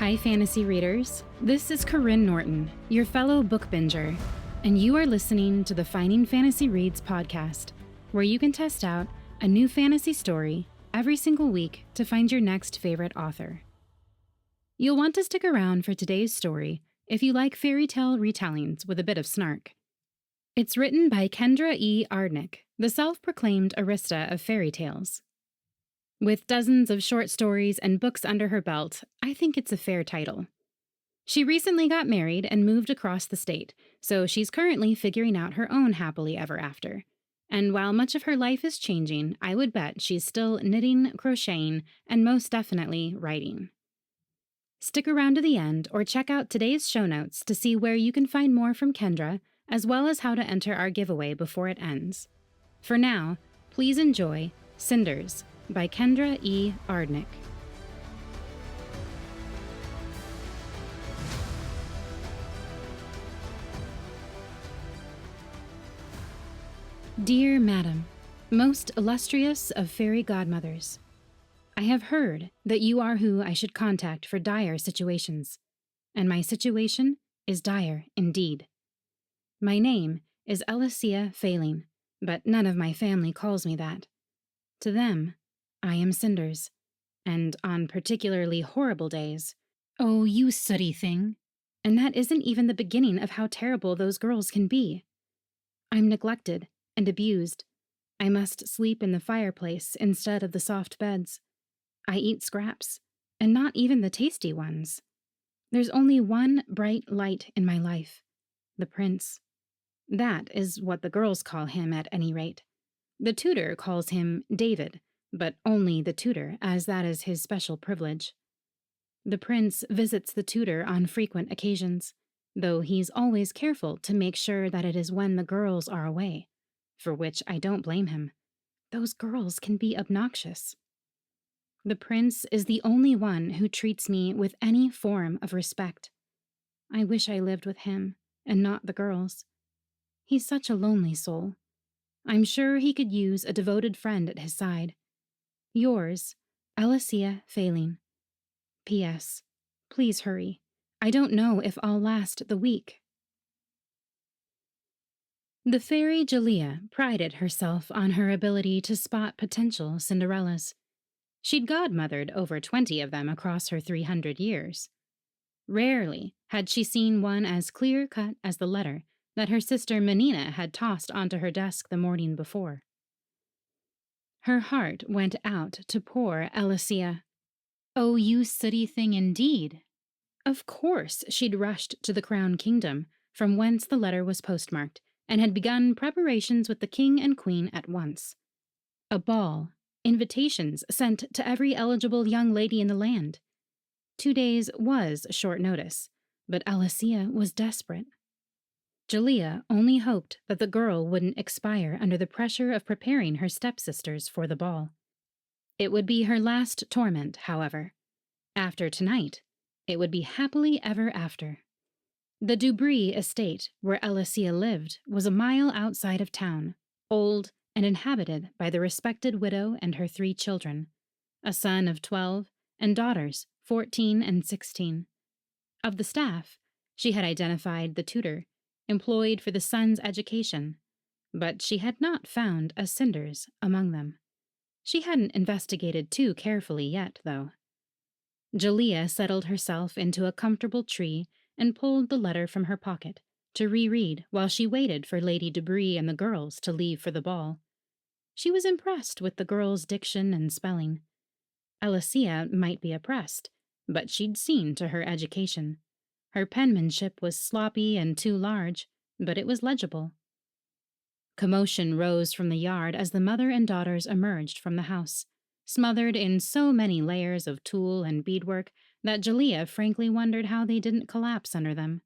Hi, fantasy readers. This is Karyne Norton, your fellow book binger, and you are listening to the Finding Fantasy Reads podcast, where you can test out a new fantasy story every single week to find your next favorite author. You'll want to stick around for today's story if you like fairy tale retellings with a bit of snark. It's written by Kendra E. Ardnek, the self-proclaimed arista of fairy tales. With dozens of short stories and books under her belt, I think it's a fair title. She recently got married and moved across the state, so she's currently figuring out her own happily ever after. And while much of her life is changing, I would bet she's still knitting, crocheting, and most definitely writing. Stick around to the end or check out today's show notes to see where you can find more from Kendra, as well as how to enter our giveaway before it ends. For now, please enjoy Cinders by Kendra E. Ardnek. Dear Madam, most illustrious of fairy godmothers, I have heard that you are who I should contact for dire situations, and my situation is dire indeed. My name is Alicia Failing, but none of my family calls me that. To them, I am Cinders, and on particularly horrible days, oh, you sooty thing, and that isn't even the beginning of how terrible those girls can be. I'm neglected and abused. I must sleep in the fireplace instead of the soft beds. I eat scraps, and not even the tasty ones. There's only one bright light in my life, the prince. That is what the girls call him at any rate. The tutor calls him David, but only the tutor, as that is his special privilege. The prince visits the tutor on frequent occasions, though he's always careful to make sure that it is when the girls are away, for which I don't blame him. Those girls can be obnoxious. The prince is the only one who treats me with any form of respect. I wish I lived with him, and not the girls. He's such a lonely soul. I'm sure he could use a devoted friend at his side. Yours, Alicia Failing. P.S. Please hurry. I don't know if I'll last the week. The fairy Jalea prided herself on her ability to spot potential Cinderellas. She'd godmothered over 20 of them across her 300 years. Rarely had she seen one as clear-cut as the letter that her sister Menina had tossed onto her desk the morning before. Her heart went out to poor Alicia. Oh, you sooty thing indeed! Of course she'd rushed to the Crown Kingdom, from whence the letter was postmarked, and had begun preparations with the king and queen at once. A ball, invitations sent to every eligible young lady in the land. 2 days was short notice, but Alicia was desperate. Jalea only hoped that the girl wouldn't expire under the pressure of preparing her stepsisters for the ball. It would be her last torment, however. After tonight, it would be happily ever after. The Dubris estate where Alicia lived was a mile outside of town, old and inhabited by the respected widow and her 3 children, a son of 12 and daughters 14 and 16. Of the staff, she had identified the tutor, employed for the son's education, but she had not found a Cinders among them. She hadn't investigated too carefully yet, though. Jalea settled herself into a comfortable tree and pulled the letter from her pocket to reread while she waited for Lady Dubris and the girls to leave for the ball. She was impressed with the girls' diction and spelling. Alicia might be oppressed, but she'd seen to her education. Her penmanship was sloppy and too large, but it was legible. Commotion rose from the yard as the mother and daughters emerged from the house, smothered in so many layers of tulle and beadwork that Jalea frankly wondered how they didn't collapse under them.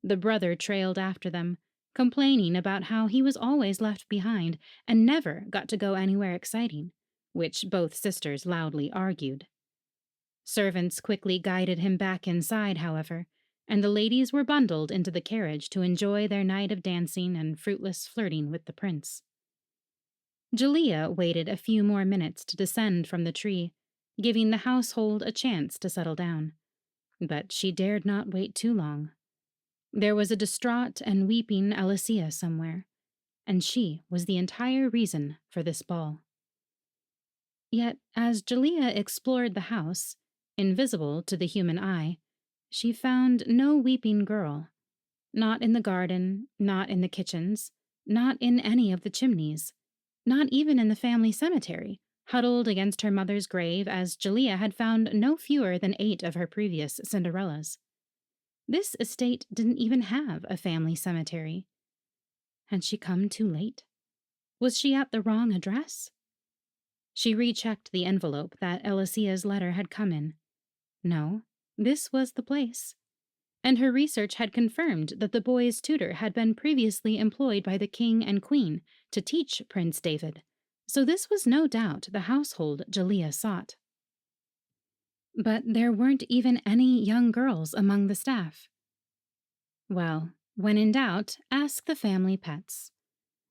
The brother trailed after them, complaining about how he was always left behind and never got to go anywhere exciting, which both sisters loudly argued. Servants quickly guided him back inside, however, and the ladies were bundled into the carriage to enjoy their night of dancing and fruitless flirting with the prince. Jalea waited a few more minutes to descend from the tree, giving the household a chance to settle down. But she dared not wait too long. There was a distraught and weeping Alicia somewhere, and she was the entire reason for this ball. Yet, as Julia explored the house, invisible to the human eye, she found no weeping girl. Not in the garden, not in the kitchens, not in any of the chimneys, not even in the family cemetery, huddled against her mother's grave as Julia had found no fewer than 8 of her previous Cinderellas. This estate didn't even have a family cemetery. Had she come too late? Was she at the wrong address? She rechecked the envelope that Alicia's letter had come in. No, this was the place. And her research had confirmed that the boy's tutor had been previously employed by the king and queen to teach Prince David, so this was no doubt the household Julia sought. But there weren't even any young girls among the staff. Well, when in doubt, ask the family pets.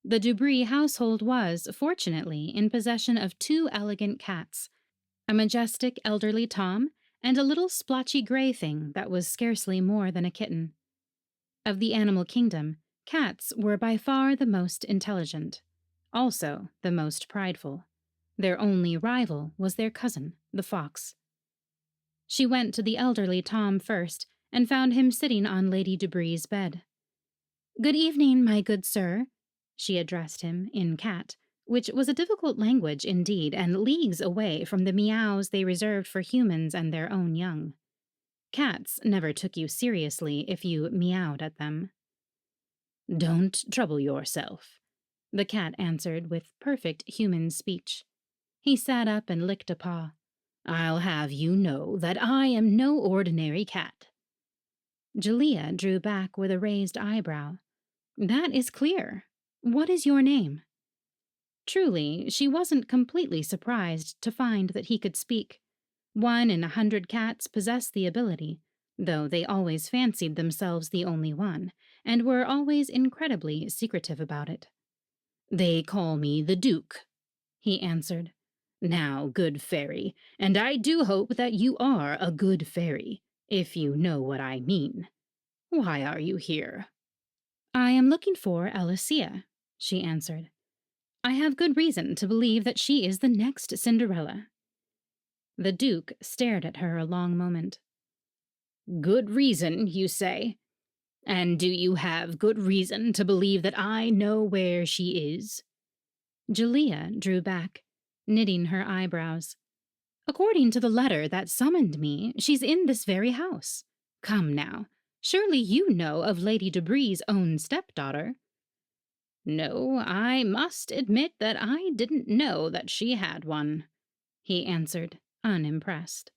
The Dubree household was, fortunately, in possession of 2 elegant cats, a majestic elderly Tom and a little splotchy gray thing that was scarcely more than a kitten. Of the animal kingdom, cats were by far the most intelligent, also the most prideful. Their only rival was their cousin, the fox. She went to the elderly Tom first and found him sitting on Lady Dubree's bed. "Good evening, my good sir," she addressed him in cat, which was a difficult language indeed and leagues away from the meows they reserved for humans and their own young. Cats never took you seriously if you meowed at them. "Don't trouble yourself," the cat answered with perfect human speech. He sat up and licked a paw. "I'll have you know that I am no ordinary cat." Julia drew back with a raised eyebrow. "That is clear. What is your name?" Truly, she wasn't completely surprised to find that he could speak. 1 in 100 cats possessed the ability, though they always fancied themselves the only one, and were always incredibly secretive about it. "They call me the Duke," he answered. "Now, good fairy, and I do hope that you are a good fairy, if you know what I mean. Why are you here?" "I am looking for Alicia," she answered. "I have good reason to believe that she is the next Cinderella." The Duke stared at her a long moment. "Good reason, you say? And do you have good reason to believe that I know where she is?" Julia drew back, knitting her eyebrows. "According to the letter that summoned me, she's in this very house. Come now, surely you know of Lady Dubree's own stepdaughter." "No, I must admit that I didn't know that she had one," he answered, unimpressed.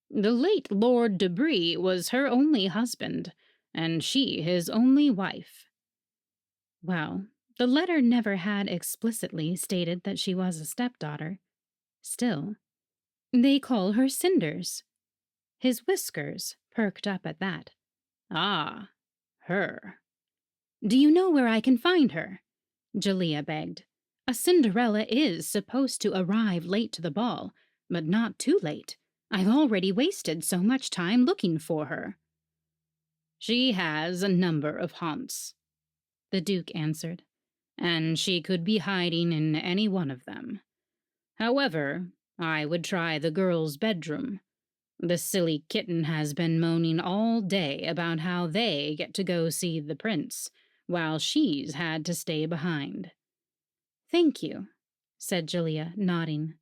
"The late Lord Dubree was her only husband, and she his only wife." Well, the letter never had explicitly stated that she was a stepdaughter. Still, "They call her Cinders." His whiskers perked up at that. "Ah, her." "Do you know where I can find her?" Julia begged. "A Cinderella is supposed to arrive late to the ball, but not too late. I've already wasted so much time looking for her." "She has a number of haunts," the Duke answered, "and she could be hiding in any one of them. However, I would try the girl's bedroom. The silly kitten has been moaning all day about how they get to go see the prince, while she's had to stay behind." "Thank you," said Julia, nodding.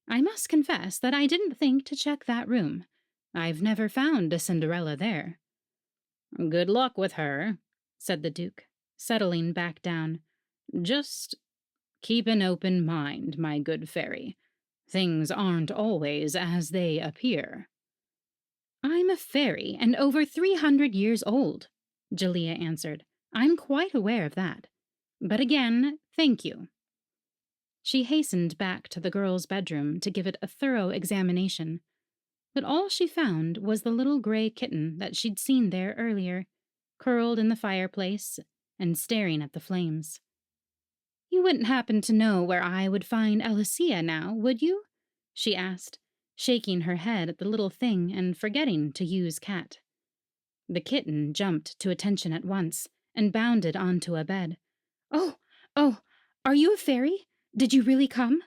"I must confess that I didn't think to check that room. I've never found a Cinderella there." "Good luck with her," said the Duke, settling back down. "Just keep an open mind, my good fairy. Things aren't always as they appear." "I'm a fairy and over 300 years old," Julia answered. "I'm quite aware of that. But again, thank you." She hastened back to the girl's bedroom to give it a thorough examination, but all she found was the little gray kitten that she'd seen there earlier, curled in the fireplace and staring at the flames. "You wouldn't happen to know where I would find Alicia now, would you?" she asked. shaking her head at the little thing and forgetting to use cat. The kitten jumped to attention at once and bounded onto a bed. Oh, oh, are you a fairy? Did you really come?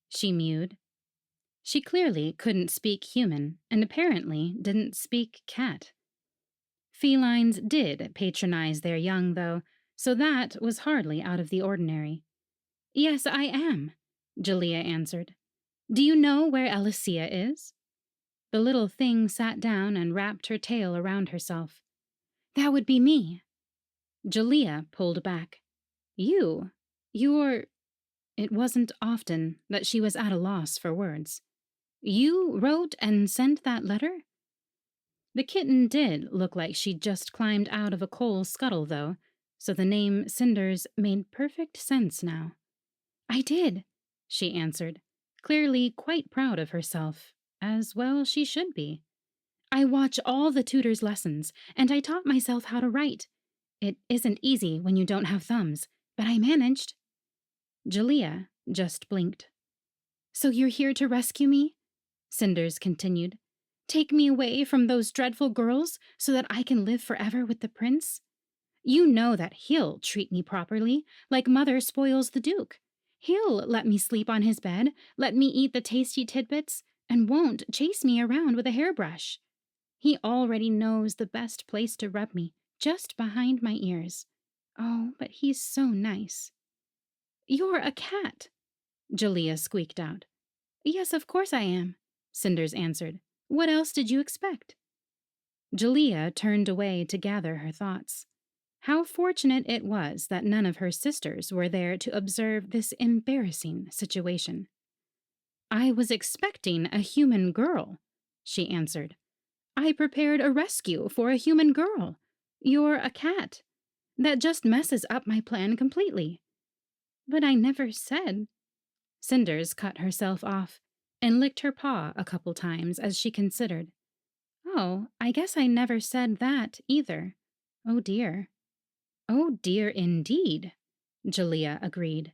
She mewed. She clearly couldn't speak human and apparently didn't speak cat. Felines did patronize their young, though, so that was hardly out of the ordinary. Yes, I am, Julia answered. Do you know where Alicia is? The little thing sat down and wrapped her tail around herself. That would be me. Julia pulled back. You're... It wasn't often that she was at a loss for words. You wrote and sent that letter? The kitten did look like she'd just climbed out of a coal scuttle, though, so the name Cinders made perfect sense now. I did, she answered, clearly quite proud of herself, as well she should be. I watch all the tutor's lessons, and I taught myself how to write. It isn't easy when you don't have thumbs, but I managed. Julia just blinked. So you're here to rescue me? Cinders continued. Take me away from those dreadful girls so that I can live forever with the prince? You know that he'll treat me properly, like Mother spoils the Duke. He'll let me sleep on his bed, let me eat the tasty tidbits, and won't chase me around with a hairbrush. He already knows the best place to rub me, just behind my ears. Oh, but he's so nice. You're a cat, Julia squeaked out. Yes, of course I am, Cinders answered. What else did you expect? Julia turned away to gather her thoughts. How fortunate it was that none of her sisters were there to observe this embarrassing situation. I was expecting a human girl, she answered. I prepared a rescue for a human girl. You're a cat. That just messes up my plan completely. But I never said... Cinders cut herself off and licked her paw a couple times as she considered. Oh, I guess I never said that either. Oh dear. Oh dear indeed, Julia agreed.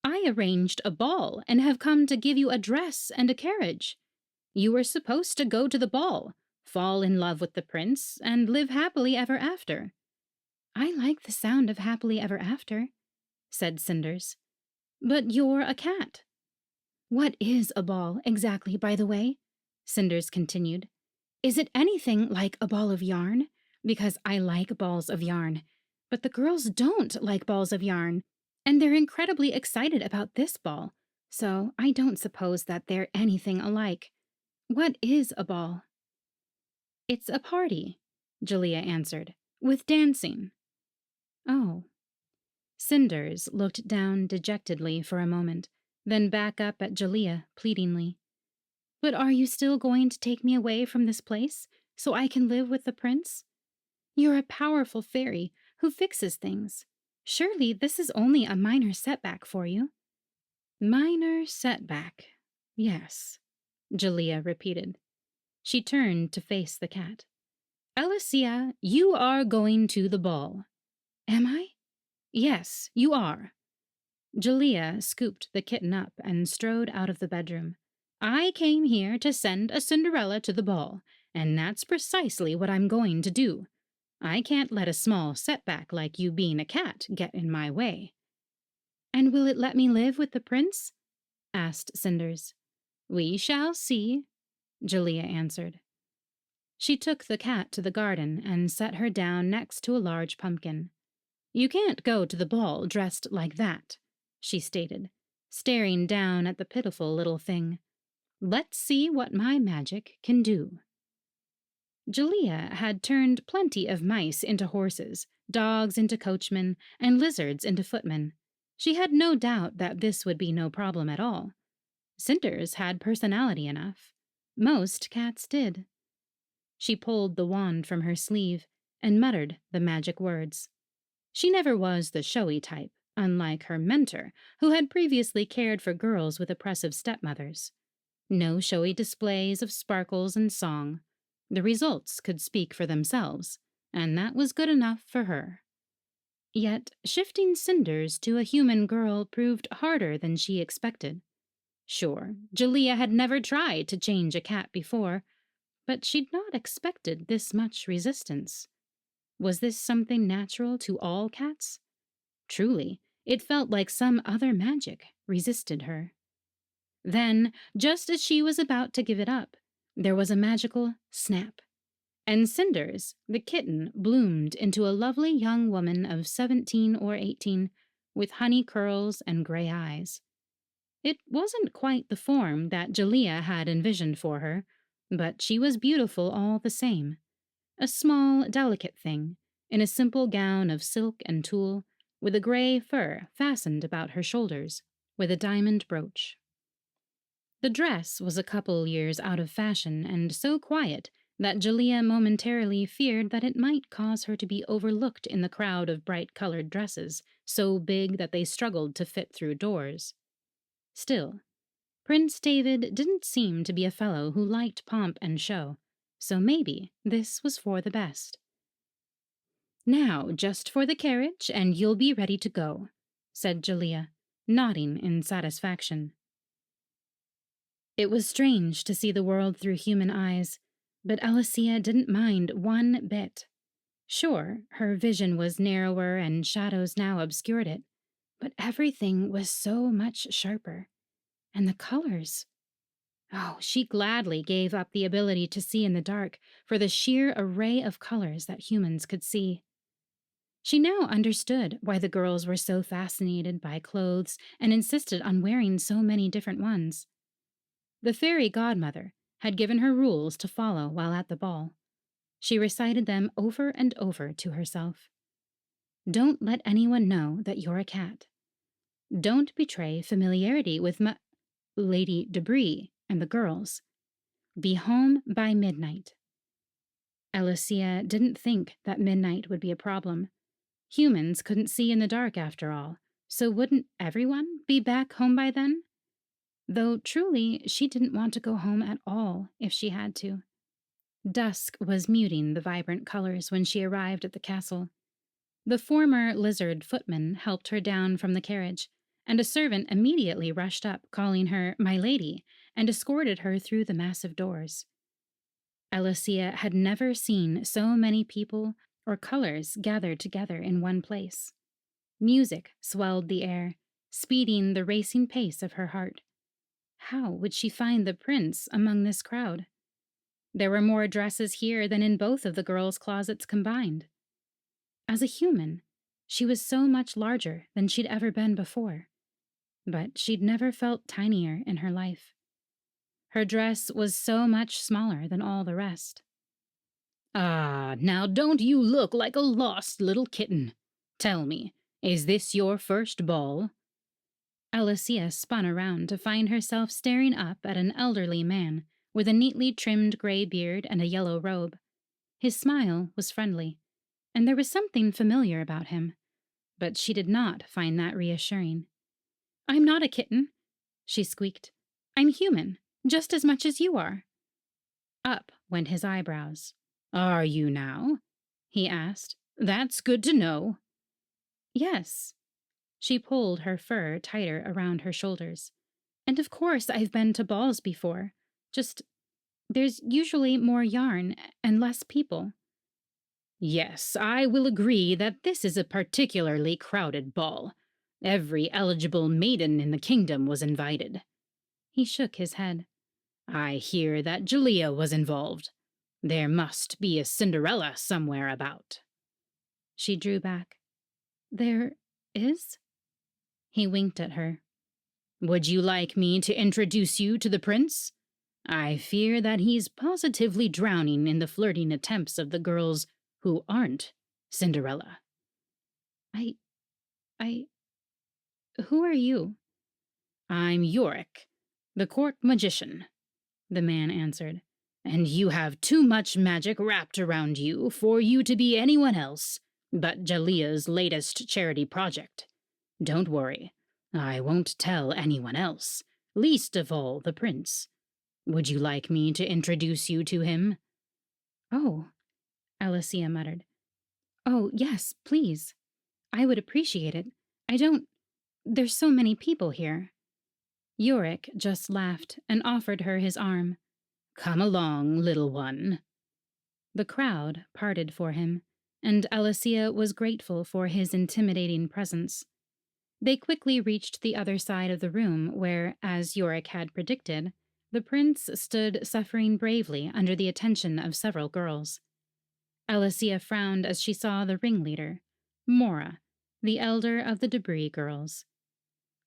I arranged a ball and have come to give you a dress and a carriage. You were supposed to go to the ball, fall in love with the prince, and live happily ever after. I like the sound of happily ever after, said Cinders. But you're a cat. What is a ball, exactly, by the way? Cinders continued. Is it anything like a ball of yarn? Because I like balls of yarn. But the girls don't like balls of yarn, and they're incredibly excited about this ball, so I don't suppose that they're anything alike. What is a ball? It's a party, Julia answered, with dancing. Oh. Cinders looked down dejectedly for a moment, then back up at Julia pleadingly. But are you still going to take me away from this place so I can live with the prince? You're a powerful fairy who fixes things. Surely this is only a minor setback for you. Minor setback, yes, Julia repeated. She turned to face the cat. Alicia, you are going to the ball. Am I? Yes, you are. Julia scooped the kitten up and strode out of the bedroom. I came here to send a Cinderella to the ball, and that's precisely what I'm going to do. I can't let a small setback like you being a cat get in my way. And will it let me live with the prince? Asked Cinders. We shall see, Julia answered. She took the cat to the garden and set her down next to a large pumpkin. You can't go to the ball dressed like that, she stated, staring down at the pitiful little thing. Let's see what my magic can do. Julia had turned plenty of mice into horses, dogs into coachmen, and lizards into footmen. She had no doubt that this would be no problem at all. Cinders had personality enough. Most cats did. She pulled the wand from her sleeve and muttered the magic words. She never was the showy type, unlike her mentor, who had previously cared for girls with oppressive stepmothers. No showy displays of sparkles and song. The results could speak for themselves, and that was good enough for her. Yet shifting Cinders to a human girl proved harder than she expected. Sure, Julia had never tried to change a cat before, but she'd not expected this much resistance. Was this something natural to all cats? Truly, it felt like some other magic resisted her. Then, just as she was about to give it up, there was a magical snap, and Cinders, the kitten, bloomed into a lovely young woman of 17 or 18, with honey curls and gray eyes. It wasn't quite the form that Julia had envisioned for her, but she was beautiful all the same. A small, delicate thing, in a simple gown of silk and tulle, with a gray fur fastened about her shoulders, with a diamond brooch. The dress was a couple years out of fashion and so quiet that Julia momentarily feared that it might cause her to be overlooked in the crowd of bright-colored dresses, so big that they struggled to fit through doors. Still, Prince David didn't seem to be a fellow who liked pomp and show, so maybe this was for the best. "Now, just for the carriage, and you'll be ready to go," said Julia, nodding in satisfaction. It was strange to see the world through human eyes, but Alicia didn't mind one bit. Sure, her vision was narrower and shadows now obscured it, but everything was so much sharper. And the colors. Oh, she gladly gave up the ability to see in the dark for the sheer array of colors that humans could see. She now understood why the girls were so fascinated by clothes and insisted on wearing so many different ones. The fairy godmother had given her rules to follow while at the ball. She recited them over and over to herself. Don't let anyone know that you're a cat. Don't betray familiarity with Lady Debris and the girls. Be home by midnight. Alicia didn't think that midnight would be a problem. Humans couldn't see in the dark after all, so wouldn't everyone be back home by then? Though truly, she didn't want to go home at all if she had to. Dusk was muting the vibrant colors when she arrived at the castle. The former lizard footman helped her down from the carriage, and a servant immediately rushed up, calling her "my lady," and escorted her through the massive doors. Alicia had never seen so many people or colors gathered together in one place. Music swelled the air, speeding the racing pace of her heart. How would she find the prince among this crowd? There were more dresses here than in both of the girls' closets combined. As a human, she was so much larger than she'd ever been before, but she'd never felt tinier in her life. Her dress was so much smaller than all the rest. "Ah, now don't you look like a lost little kitten? Tell me, is this your first ball?" Alicia spun around to find herself staring up at an elderly man with a neatly trimmed gray beard and a yellow robe. His smile was friendly, and there was something familiar about him, but she did not find that reassuring. "I'm not a kitten," she squeaked. "I'm human, just as much as you are." Up went his eyebrows. "Are you now?" he asked. "That's good to know." "Yes." She pulled her fur tighter around her shoulders. "And of course I've been to balls before. Just, there's usually more yarn and less people." "Yes, I will agree that this is a particularly crowded ball. Every eligible maiden in the kingdom was invited." He shook his head. "I hear that Julia was involved. There must be a Cinderella somewhere about." She drew back. "There is?" He winked at her. "Would you like me to introduce you to the prince? I fear that he's positively drowning in the flirting attempts of the girls who aren't Cinderella." I. I. Who are you?" "I'm Yorick, the court magician," the man answered. "And you have too much magic wrapped around you for you to be anyone else but Jalia's latest charity project. Don't worry, I won't tell anyone else, least of all the prince. Would you like me to introduce you to him?" "Oh," Alicia muttered. "Oh, yes, please. I would appreciate it. I don't... There's so many people here." Yorick just laughed and offered her his arm. "Come along, little one." The crowd parted for him, and Alicia was grateful for his intimidating presence. They quickly reached the other side of the room where, as Yorick had predicted, the prince stood suffering bravely under the attention of several girls. Alicia frowned as she saw the ringleader, Mora, the elder of the Debris girls.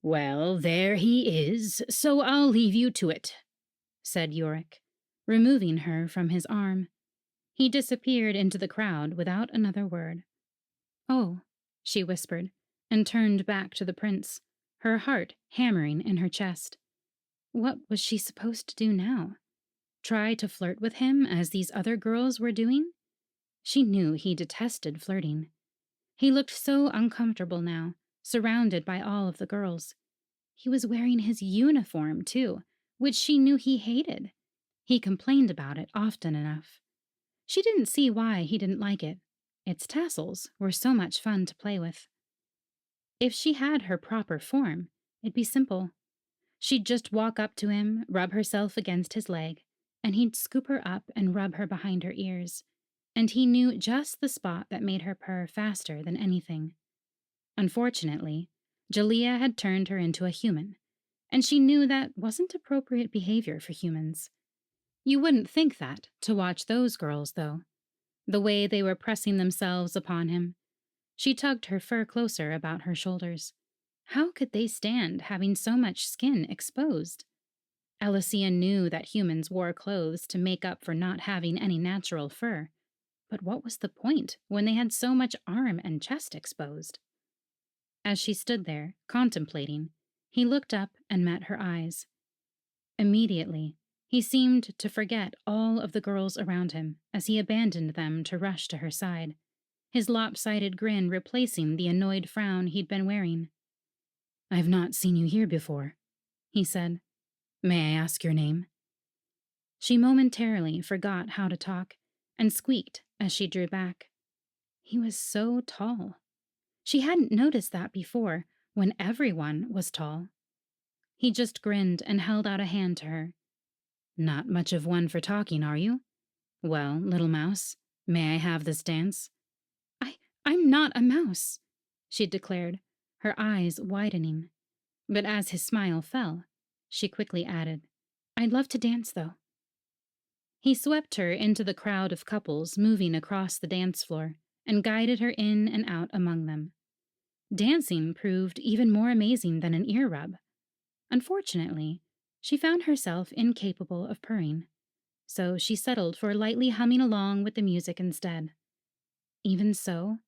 "Well, there he is, so I'll leave you to it," said Yorick, removing her from his arm. He disappeared into the crowd without another word. "Oh," she whispered, and turned back to the prince, her heart hammering in her chest. What was she supposed to do now? Try to flirt with him as these other girls were doing? She knew he detested flirting. He looked so uncomfortable now, surrounded by all of the girls. He was wearing his uniform, too, which she knew he hated. He complained about it often enough. She didn't see why he didn't like it. Its tassels were so much fun to play with. If she had her proper form, it'd be simple. She'd just walk up to him, rub herself against his leg, and he'd scoop her up and rub her behind her ears. And he knew just the spot that made her purr faster than anything. Unfortunately, Jalea had turned her into a human, and she knew that wasn't appropriate behavior for humans. You wouldn't think that to watch those girls, though. The way they were pressing themselves upon him. She tugged her fur closer about her shoulders. How could they stand having so much skin exposed? Alicia knew that humans wore clothes to make up for not having any natural fur, but what was the point when they had so much arm and chest exposed? As she stood there, contemplating, he looked up and met her eyes. Immediately, he seemed to forget all of the girls around him as he abandoned them to rush to her side, his lopsided grin replacing the annoyed frown he'd been wearing. "I've not seen you here before," he said. "May I ask your name?" She momentarily forgot how to talk and squeaked as she drew back. He was so tall. She hadn't noticed that before, when everyone was tall. He just grinned and held out a hand to her. "Not much of one for talking, are you? Well, little mouse, may I have this dance?" I'm not a mouse," she declared, her eyes widening. But as his smile fell, she quickly added, "I'd love to dance, though." He swept her into the crowd of couples moving across the dance floor and guided her in and out among them. Dancing proved even more amazing than an ear rub. Unfortunately, she found herself incapable of purring, so she settled for lightly humming along with the music instead. Even so,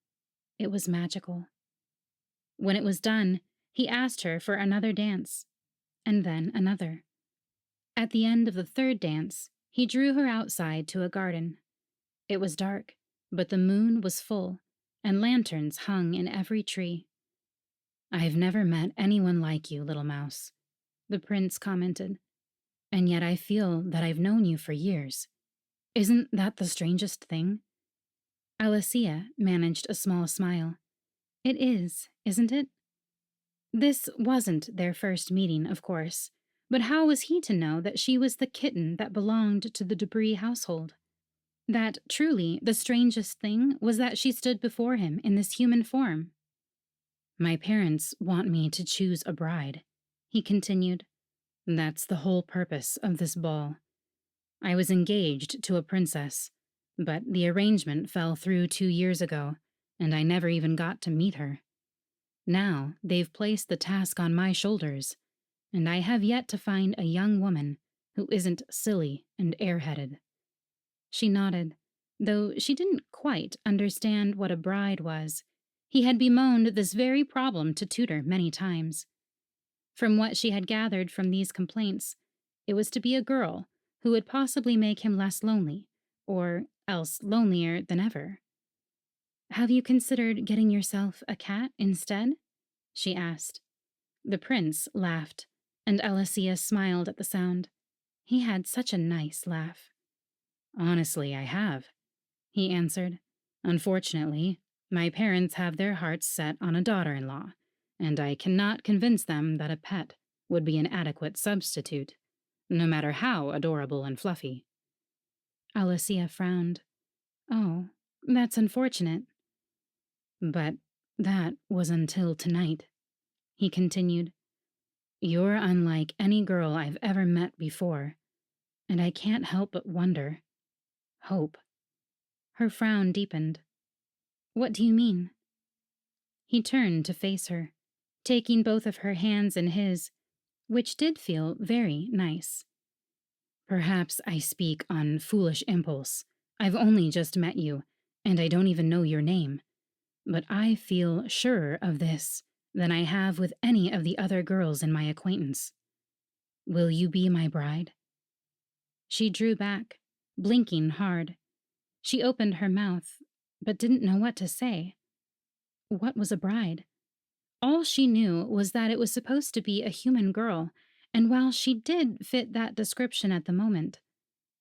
it was magical. When it was done, he asked her for another dance, and then another. At the end of the third dance, he drew her outside to a garden. It was dark, but the moon was full, and lanterns hung in every tree. "I've never met anyone like you, little mouse," the prince commented, "and yet I feel that I've known you for years. Isn't that the strangest thing?" Alicia managed a small smile. "It is, isn't it?" This wasn't their first meeting, of course, but how was he to know that she was the kitten that belonged to the Debris household? That, truly, the strangest thing was that she stood before him in this human form. "My parents want me to choose a bride," he continued. "That's the whole purpose of this ball. I was engaged to a princess, but the arrangement fell through 2 years ago, and I never even got to meet her. Now they've placed the task on my shoulders, and I have yet to find a young woman who isn't silly and airheaded." She nodded, though she didn't quite understand what a bride was. He had bemoaned this very problem to Tutor many times. From what she had gathered from these complaints, it was to be a girl who would possibly make him less lonely, or else lonelier than ever. "Have you considered getting yourself a cat instead?" she asked. The prince laughed, and Alicia smiled at the sound. He had such a nice laugh. "Honestly, I have," he answered. "Unfortunately, my parents have their hearts set on a daughter-in-law, and I cannot convince them that a pet would be an adequate substitute, no matter how adorable and fluffy. Alicia frowned. Oh, that's unfortunate. But that was until tonight, he continued. You're unlike any girl I've ever met before, and I can't help but wonder. Hope. Her frown deepened. What do you mean? He turned to face her, taking both of her hands in his, which did feel very nice. Perhaps I speak on foolish impulse. I've only just met you, and I don't even know your name. But I feel surer of this than I have with any of the other girls in my acquaintance. Will you be my bride? She drew back, blinking hard. She opened her mouth, but didn't know what to say. What was a bride? All she knew was that it was supposed to be a human girl, and while she did fit that description at the moment,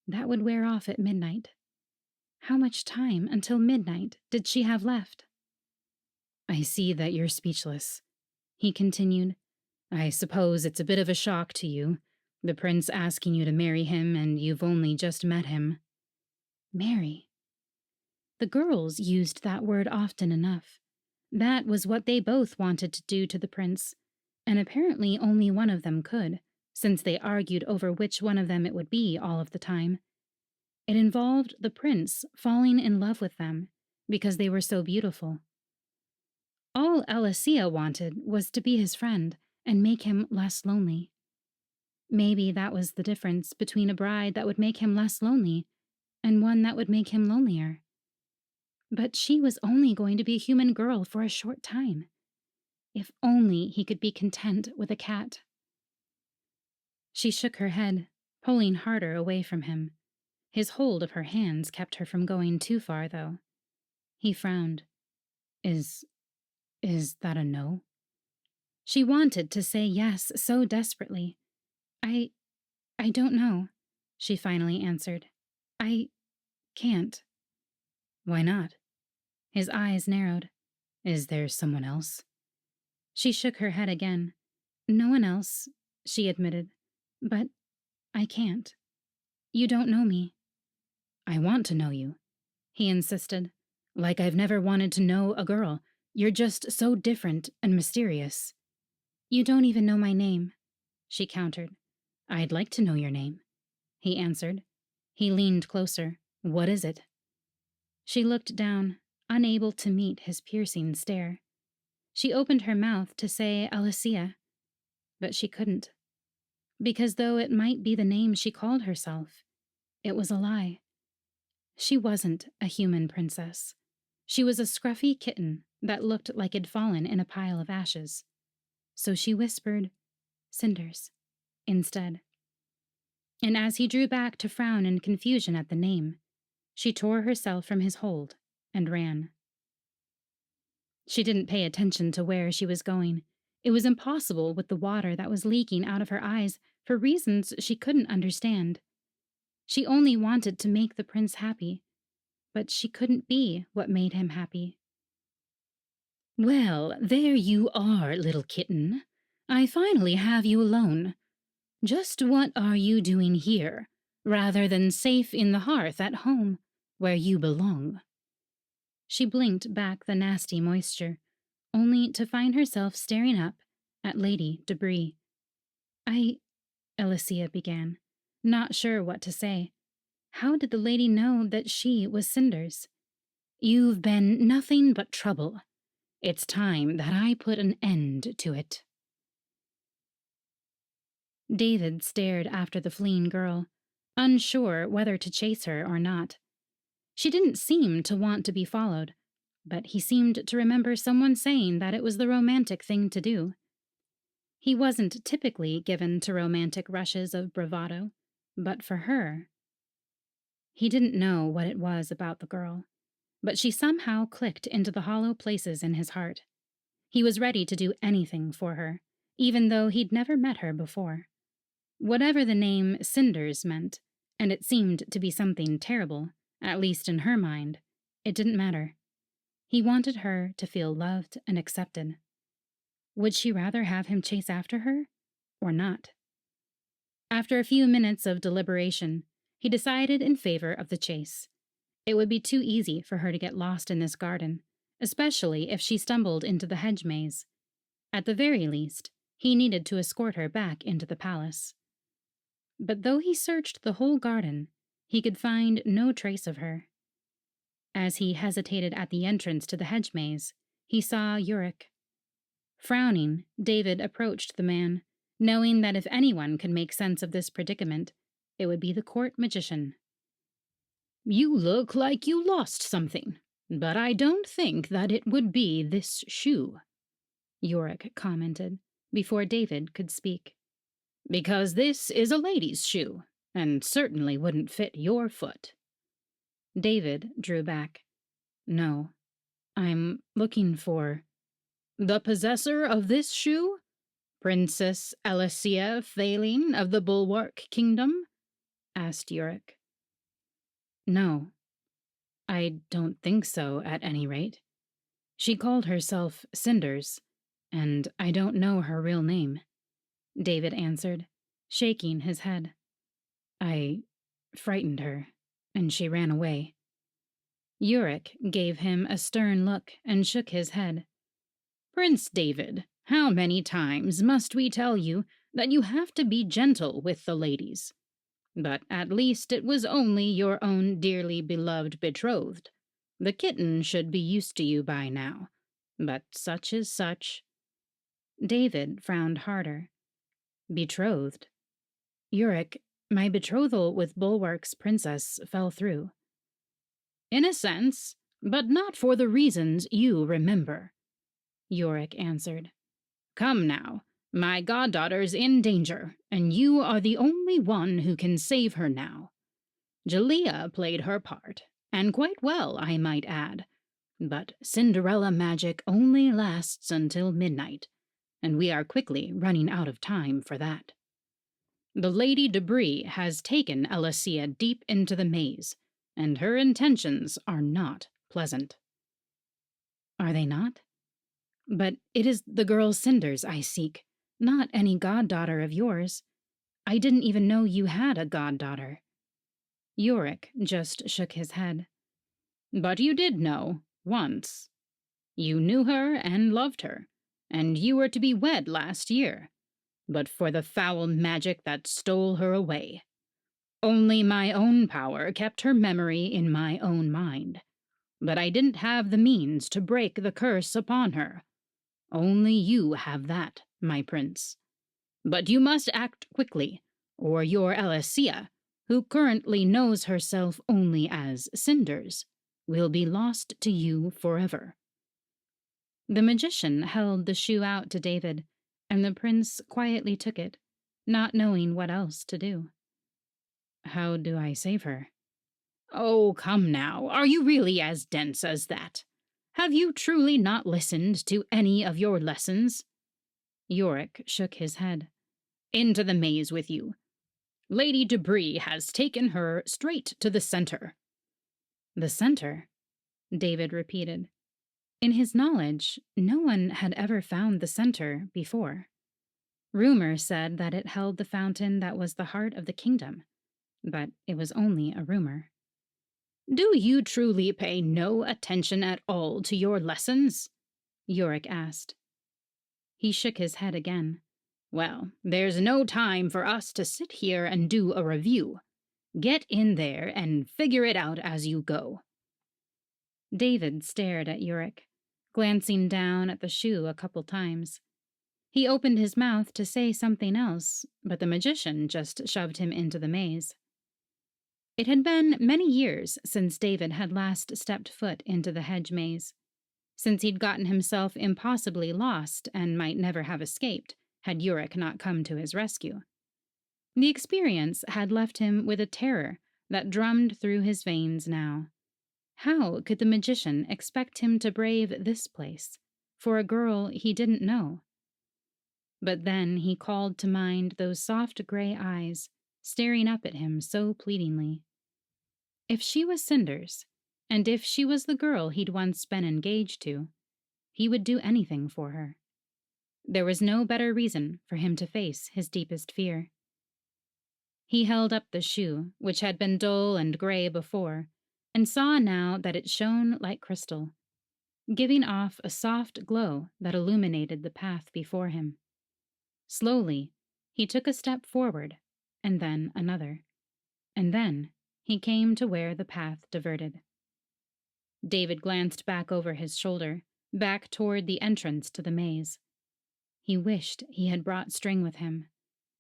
that would wear off at midnight. How much time until midnight did she have left? I see that you're speechless, he continued. I suppose it's a bit of a shock to you, the prince asking you to marry him and you've only just met him. Marry? The girls used that word often enough. That was what they both wanted to do to the prince, and apparently only one of them could, since they argued over which one of them it would be all of the time. It involved the prince falling in love with them because they were so beautiful. All Alicia wanted was to be his friend and make him less lonely. Maybe that was the difference between a bride that would make him less lonely and one that would make him lonelier. But she was only going to be a human girl for a short time. If only he could be content with a cat. She shook her head, pulling harder away from him. His hold of her hands kept her from going too far, though. He frowned. Is that a no? She wanted to say yes so desperately. I don't know, she finally answered. I can't. Why not? His eyes narrowed. Is there someone else? She shook her head again. No one else, she admitted. But I can't. You don't know me. I want to know you, he insisted. Like I've never wanted to know a girl. You're just so different and mysterious. You don't even know my name, she countered. I'd like to know your name, he answered. He leaned closer. What is it? She looked down, unable to meet his piercing stare. She opened her mouth to say Alicia, but she couldn't. Because though it might be the name she called herself, it was a lie. She wasn't a human princess. She was a scruffy kitten that looked like it'd fallen in a pile of ashes. So she whispered, Cinders, instead. And as he drew back to frown in confusion at the name, she tore herself from his hold and ran. She didn't pay attention to where she was going. It was impossible with the water that was leaking out of her eyes for reasons she couldn't understand. She only wanted to make the prince happy, but she couldn't be what made him happy. Well, there you are, little kitten. I finally have you alone. Just what are you doing here, rather than safe in the hearth at home, where you belong? She blinked back the nasty moisture, only to find herself staring up at Lady Debris. Alicia began, not sure what to say. How did the lady know that she was Cinders? You've been nothing but trouble. It's time that I put an end to it. David stared after the fleeing girl, unsure whether to chase her or not. She didn't seem to want to be followed, but he seemed to remember someone saying that it was the romantic thing to do. He wasn't typically given to romantic rushes of bravado, but for her... He didn't know what it was about the girl, but she somehow clicked into the hollow places in his heart. He was ready to do anything for her, even though he'd never met her before. Whatever the name Cinders meant, and it seemed to be something terrible, at least in her mind, it didn't matter. He wanted her to feel loved and accepted. Would she rather have him chase after her, or not. After a few minutes of deliberation, he decided in favor of the chase. It would be too easy for her to get lost in this garden, especially if she stumbled into the hedge maze. At the very least, he needed to escort her back into the palace. But though he searched the whole garden, he could find no trace of her. As he hesitated at the entrance to the hedge maze, he saw Uric. Frowning, David approached the man, knowing that if anyone could make sense of this predicament, it would be the court magician. "You look like you lost something, but I don't think that it would be this shoe," Uric commented, before David could speak. "Because this is a lady's shoe, and certainly wouldn't fit your foot." David drew back. "No, I'm looking for—" "The possessor of this shoe? Princess Alicia Thaling of the Bulwark Kingdom?" asked Uric. "No, I don't think so, at any rate. She called herself Cinders, and I don't know her real name," David answered, shaking his head. "I frightened her, and she ran away." Uric gave him a stern look and shook his head. "Prince David, how many times must we tell you that you have to be gentle with the ladies? But at least it was only your own dearly beloved betrothed. The kitten should be used to you by now, but such is such." David frowned harder. "Betrothed? Uric, my betrothal with Bulwark's princess fell through." "In a sense, but not for the reasons you remember," Uric answered. "Come now, my goddaughter's in danger, and you are the only one who can save her now. Jalia played her part, and quite well, I might add. But Cinderella magic only lasts until midnight, and we are quickly running out of time for that. The Lady Debris has taken Alicia deep into the maze, and her intentions are not pleasant." "Are they not? But it is the girl Cinders I seek, not any goddaughter of yours. I didn't even know you had a goddaughter." Uric just shook his head. "But you did know, once. You knew her and loved her, and you were to be wed last year, but for the foul magic that stole her away. Only my own power kept her memory in my own mind, but I didn't have the means to break the curse upon her. Only you have that, my prince. But you must act quickly, or your Alicia, who currently knows herself only as Cinders, will be lost to you forever." The magician held the shoe out to David, and the prince quietly took it, not knowing what else to do. "How do I save her?" "Oh, come now, are you really as dense as that? Have you truly not listened to any of your lessons?" Uric shook his head. "Into the maze with you. Lady Debris has taken her straight to the center." "The center?" David repeated. In his knowledge, no one had ever found the center before. Rumor said that it held the fountain that was the heart of the kingdom, but it was only a rumor. "Do you truly pay no attention at all to your lessons?" Uric asked. He shook his head again. "Well, there's no time for us to sit here and do a review. Get in there and figure it out as you go." David stared at Uric, glancing down at the shoe a couple times. He opened his mouth to say something else, but the magician just shoved him into the maze. It had been many years since David had last stepped foot into the hedge maze, since he'd gotten himself impossibly lost and might never have escaped had Uric not come to his rescue. The experience had left him with a terror that drummed through his veins now. How could the magician expect him to brave this place, for a girl he didn't know? But then he called to mind those soft gray eyes staring up at him so pleadingly. If she was Cinders, and if she was the girl he'd once been engaged to, he would do anything for her. There was no better reason for him to face his deepest fear. He held up the shoe, which had been dull and gray before, and saw now that it shone like crystal, giving off a soft glow that illuminated the path before him. Slowly, he took a step forward, and then another, and then he came to where the path diverted. David glanced back over his shoulder, back toward the entrance to the maze. He wished he had brought string with him.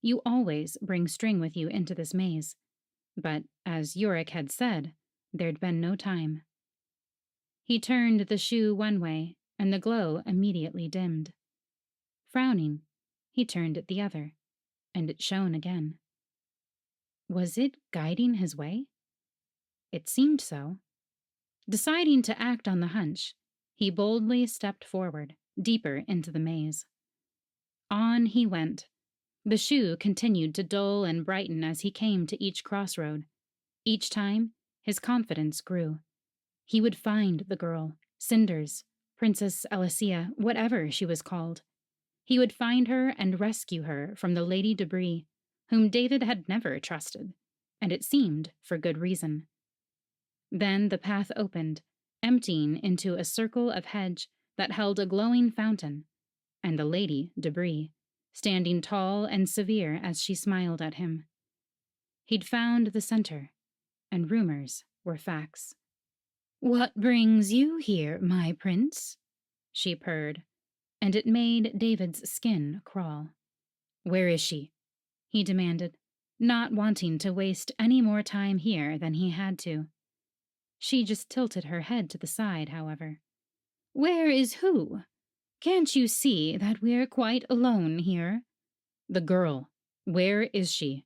You always bring string with you into this maze. But, as Yorick had said, there'd been no time. He turned the shoe one way, and the glow immediately dimmed. Frowning, he turned it the other, and it shone again. Was it guiding his way? It seemed so. Deciding to act on the hunch, he boldly stepped forward, deeper into the maze. On he went. The shoe continued to dull and brighten as he came to each crossroad. Each time, his confidence grew. He would find the girl, Cinders, Princess Alicia, whatever she was called. He would find her and rescue her from the Lady Debris, whom David had never trusted, and it seemed for good reason. Then the path opened, emptying into a circle of hedge that held a glowing fountain, and the Lady Debris, standing tall and severe as she smiled at him. He'd found the center, and rumors were facts. "What brings you here, my prince?" she purred, and it made David's skin crawl. "Where is she?" he demanded, not wanting to waste any more time here than he had to. She just tilted her head to the side, however. "Where is who? Can't you see that we're quite alone here?" "The girl. Where is she?"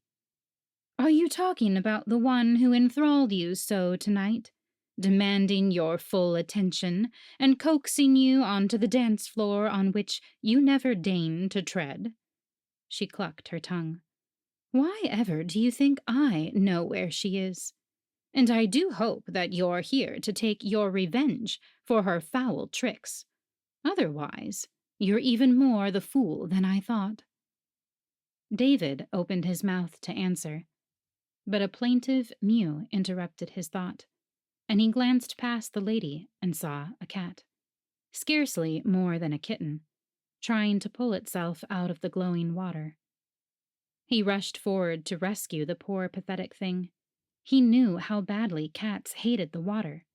"Are you talking about the one who enthralled you so tonight, demanding your full attention and coaxing you onto the dance floor on which you never deigned to tread?" She clucked her tongue. "Why ever do you think I know where she is? And I do hope that you're here to take your revenge for her foul tricks. Otherwise, you're even more the fool than I thought." David opened his mouth to answer, but a plaintive mew interrupted his thought, and he glanced past the lady and saw a cat, scarcely more than a kitten, trying to pull itself out of the glowing water. He rushed forward to rescue the poor, pathetic thing. He knew how badly cats hated the water,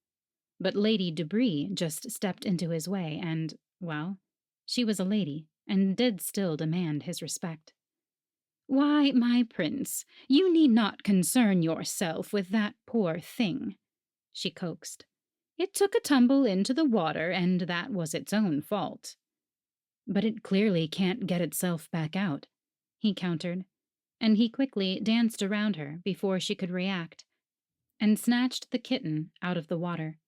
but Lady Debris just stepped into his way and, well, she was a lady and did still demand his respect. "Why, my prince, you need not concern yourself with that poor thing," she coaxed. "It took a tumble into the water, and that was its own fault." "But it clearly can't get itself back out," he countered, and he quickly danced around her before she could react, and snatched the kitten out of the water,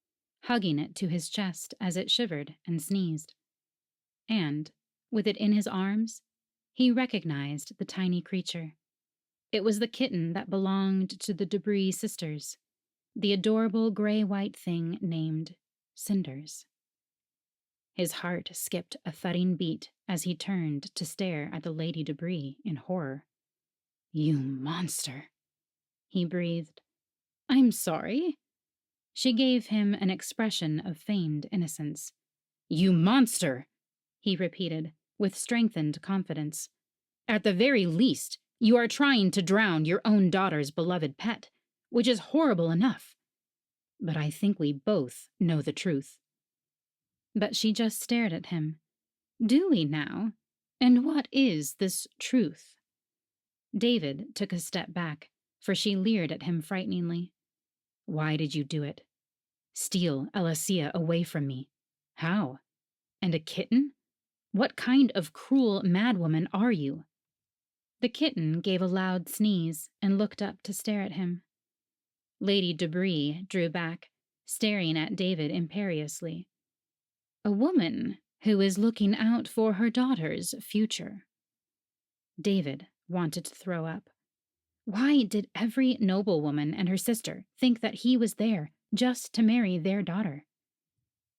hugging it to his chest as it shivered and sneezed. And, with it in his arms, he recognized the tiny creature. It was the kitten that belonged to the Debris sisters, the adorable gray-white thing named Cinders. His heart skipped a thudding beat as he turned to stare at the Lady Debris in horror. "You monster," he breathed. "I'm sorry." She gave him an expression of feigned innocence. "You monster," he repeated, with strengthened confidence. "At the very least, you are trying to drown your own daughter's beloved pet, which is horrible enough. But I think we both know the truth." But she just stared at him. "Do we now? And what is this truth?" David took a step back, for she leered at him frighteningly. "Why did you do it? Steal Alicia away from me. How? And a kitten? What kind of cruel madwoman are you?" The kitten gave a loud sneeze and looked up to stare at him. Lady Debris drew back, staring at David imperiously. "A woman who is looking out for her daughter's future." David wanted to throw up. Why did every noblewoman and her sister think that he was there just to marry their daughter?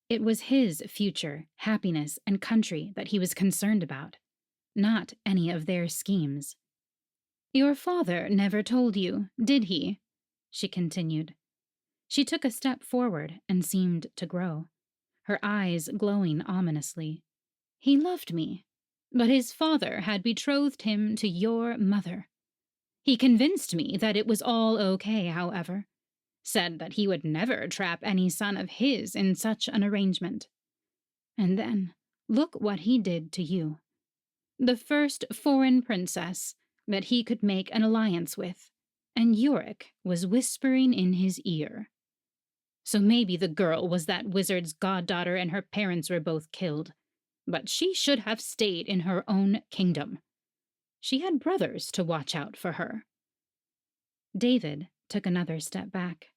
It was his future, happiness, and country that he was concerned about, not any of their schemes. "Your father never told you, did he?" she continued. She took a step forward and seemed to grow, her eyes glowing ominously. "He loved me, but his father had betrothed him to your mother. He convinced me that it was all okay, however, said that he would never trap any son of his in such an arrangement. And then, look what he did to you. The first foreign princess that he could make an alliance with, and Yorick was whispering in his ear. So maybe the girl was that wizard's goddaughter and her parents were both killed, but she should have stayed in her own kingdom. She had brothers to watch out for her." David took another step back.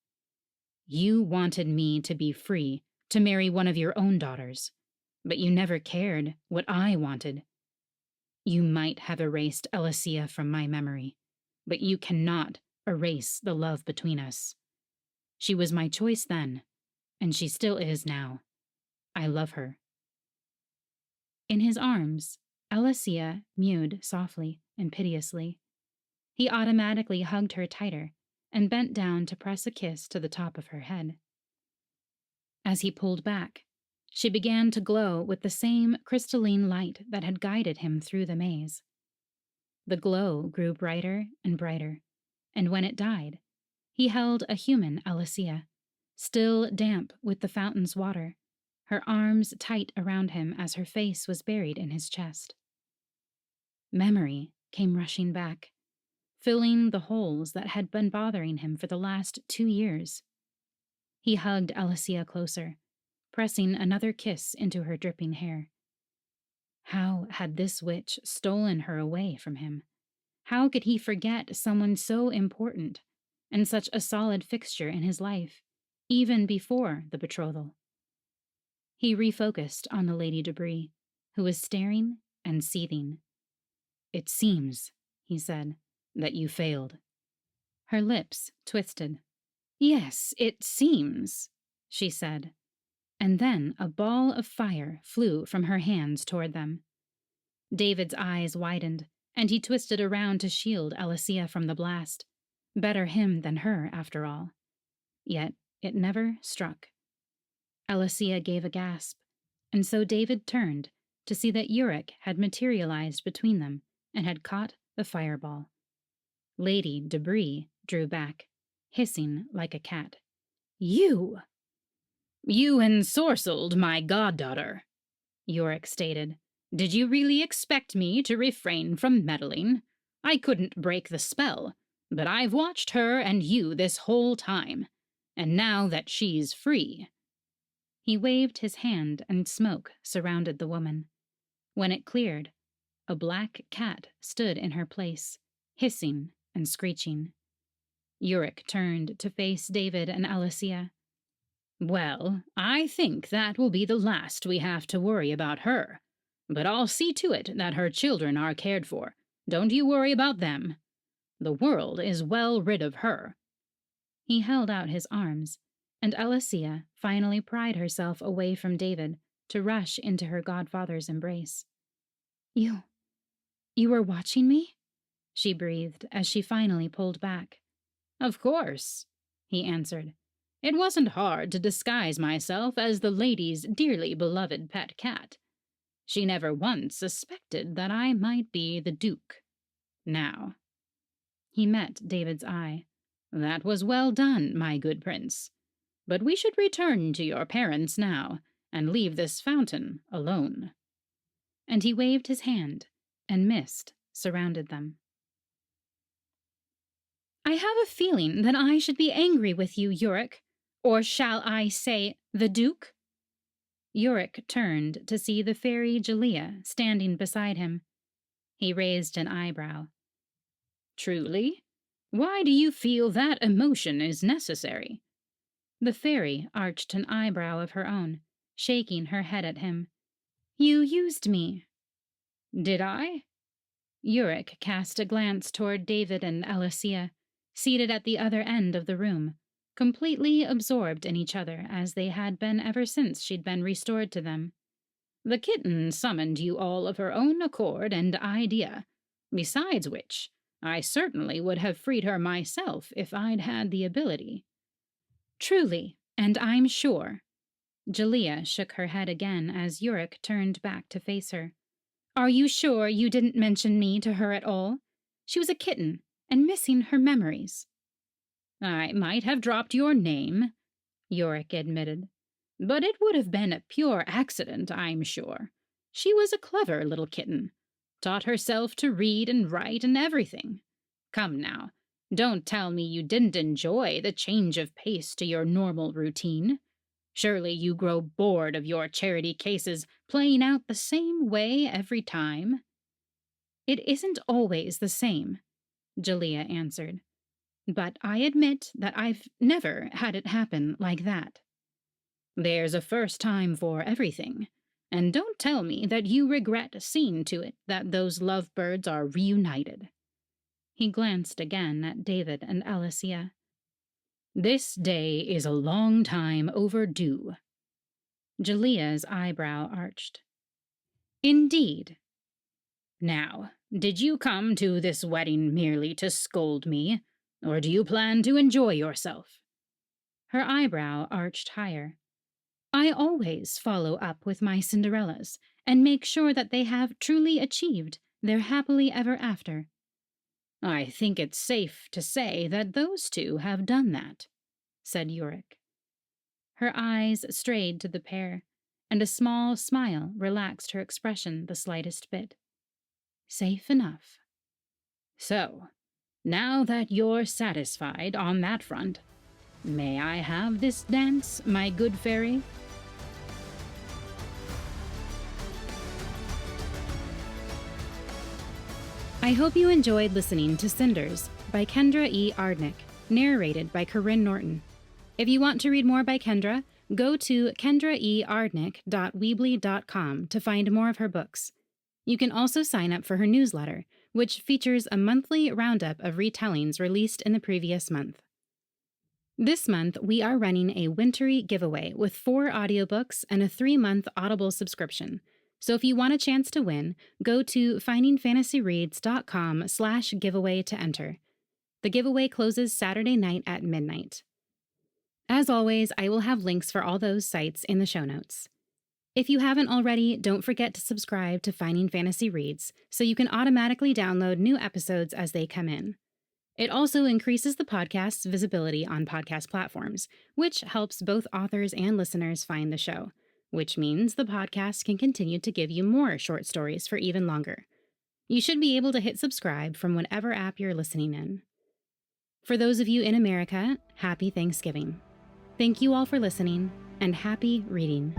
"You wanted me to be free, to marry one of your own daughters, but you never cared what I wanted. You might have erased Alicia from my memory, but you cannot erase the love between us. She was my choice then, and she still is now. I love her." In his arms, Alicia mewed softly and piteously. He automatically hugged her tighter and bent down to press a kiss to the top of her head. As he pulled back, she began to glow with the same crystalline light that had guided him through the maze. The glow grew brighter and brighter, and when it died, he held a human Alicia, still damp with the fountain's water, her arms tight around him as her face was buried in his chest. Memory came rushing back, filling the holes that had been bothering him for the last 2 years. He hugged Alicia closer, pressing another kiss into her dripping hair. How had this witch stolen her away from him? How could he forget someone so important and such a solid fixture in his life, even before the betrothal? He refocused on the Lady Debris, who was staring and seething. "It seems," he said, "that you failed." Her lips twisted. "Yes, it seems," she said, and then a ball of fire flew from her hands toward them. David's eyes widened, and he twisted around to shield Alicia from the blast. Better him than her, after all. Yet it never struck. Alicia gave a gasp, and so David turned to see that Yorick had materialized between them and had caught the fireball. Lady Debris drew back, hissing like a cat. "You! You ensorcelled my goddaughter," Yorick stated. "Did you really expect me to refrain from meddling? I couldn't break the spell, but I've watched her and you this whole time, and now that she's free—" He waved his hand and smoke surrounded the woman. When it cleared, a black cat stood in her place, hissing and screeching. Yorick turned to face David and Alicia. "Well, I think that will be the last we have to worry about her. But I'll see to it that her children are cared for. Don't you worry about them. The world is well rid of her." He held out his arms, and Alicia finally pried herself away from David to rush into her godfather's embrace. You were watching me?" she breathed as she finally pulled back. "Of course," he answered. "It wasn't hard to disguise myself as the lady's dearly beloved pet cat. She never once suspected that I might be the Duke. Now—" He met David's eye. "That was well done, my good prince. But we should return to your parents now, and leave this fountain alone." And he waved his hand, and mist surrounded them. "I have a feeling that I should be angry with you, Yorick. Or shall I say, the Duke?" Yorick turned to see the fairy Jalea standing beside him. He raised an eyebrow. "Truly? Why do you feel that emotion is necessary?" The fairy arched an eyebrow of her own, shaking her head at him. "You used me." "Did I?" Yorick cast a glance toward David and Alicia, seated at the other end of the room, completely absorbed in each other as they had been ever since she'd been restored to them. The kitten summoned you all of her own accord and idea. Besides which, I certainly would have freed her myself if I'd had the ability. Truly, and I'm sure. Jalea shook her head again as Yorick turned back to face her. Are you sure you didn't mention me to her at all? She was a kitten, and missing her memories. I might have dropped your name, Yorick admitted. But it would have been a pure accident, I'm sure. She was a clever little kitten. Taught herself to read and write and everything. Come now, don't tell me you didn't enjoy the change of pace to your normal routine. Surely you grow bored of your charity cases playing out the same way every time. It isn't always the same, Jalea answered. But I admit that I've never had it happen like that. There's a first time for everything, and don't tell me that you regret seeing to it that those lovebirds are reunited. He glanced again at David and Alicia. This day is a long time overdue. Jalea's eyebrow arched. Indeed. Now, did you come to this wedding merely to scold me, or do you plan to enjoy yourself? Her eyebrow arched higher. I always follow up with my Cinderellas and make sure that they have truly achieved their happily ever after. I think it's safe to say that those two have done that, said Yorick. Her eyes strayed to the pair, and a small smile relaxed her expression the slightest bit. Safe enough. So, now that you're satisfied on that front, may I have this dance, my good fairy? I hope you enjoyed listening to Cinders by Kendra E. Ardnek, narrated by Karyne Norton. If you want to read more by Kendra, go to kendraeardnek.weebly.com to find more of her books. You can also sign up for her newsletter, which features a monthly roundup of retellings released in the previous month. This month, we are running a wintry giveaway with 4 audiobooks and a 3-month Audible subscription. So if you want a chance to win, go to findingfantasyreads.com/giveaway to enter. The giveaway closes Saturday night at midnight. As always, I will have links for all those sites in the show notes. If you haven't already, don't forget to subscribe to Finding Fantasy Reads so you can automatically download new episodes as they come in. It also increases the podcast's visibility on podcast platforms, which helps both authors and listeners find the show, which means the podcast can continue to give you more short stories for even longer. You should be able to hit subscribe from whatever app you're listening in. For those of you in America, happy Thanksgiving. Thank you all for listening, and happy reading.